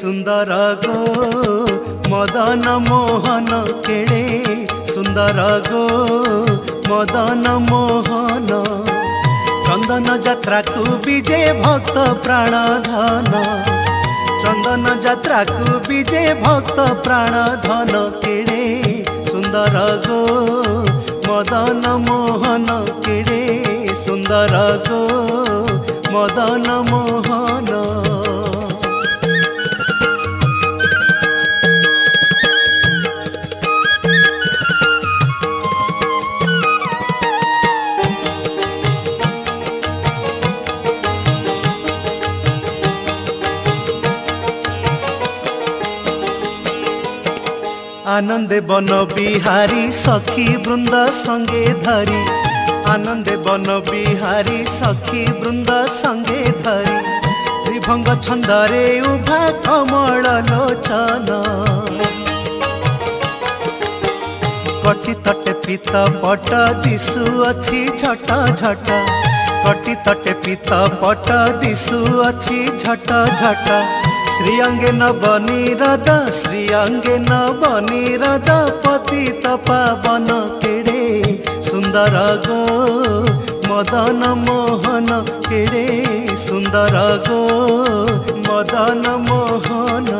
सुंदर गो मदन मोहन केड़े सुंदर गो मदन मोहन चंदन यात्रा को विजे भक्त प्राण धन चंदन यात्रा को विजे भक्त प्राण धन केड़े सुंदर गो मदन मोहन केड़े सुंदर गो मदन मोहन। आनंदे बन बिहारी सखी वृंद संगे धरी आनंदे बन बिहारी सखी वृंद संगे धरी त्रिभंग छंदरे उभा कमल लोचन कटी तटे पीत पट दिशु अच्छी झट झट कटी तटे पीत पट दिशु अच्छी झट झट श्रीअंगे नवनीरद श्रीअंगे नवनीरद पतित पावन केड़े सुंदर गो मदन मोहन केड़े सुंदर गो मदन मोहन।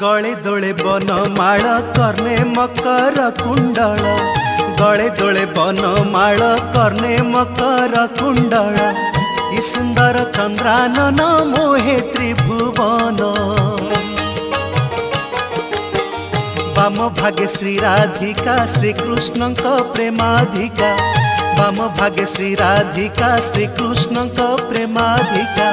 गले दोले बन माल कर्णे मकर कुंडल गले दोले बन माल कर्णे मकर कुंडल कि सुंदर चंद्रानन मोहे त्रिभुवन वाम भागे श्री राधिका श्रीकृष्ण प्रेमाधिका वाम भागे श्री राधिका श्रीकृष्ण प्रेमाधिका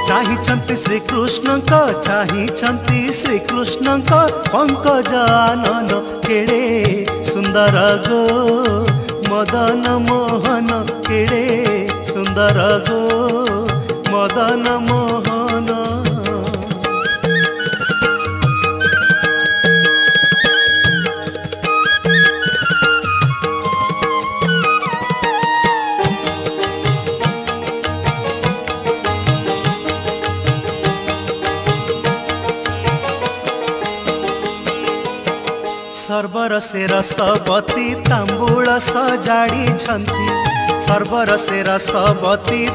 चाहिंचंती श्रीकृष्ण चाहिंचंती श्रीकृष्ण पंकज आनन केड़े सुंदर गो मदन मोहन केड़े सुंदर गो मदन मोहन। सर्वर से रसवती तांबूल सजाड़ी छंती सर्वर से रसवती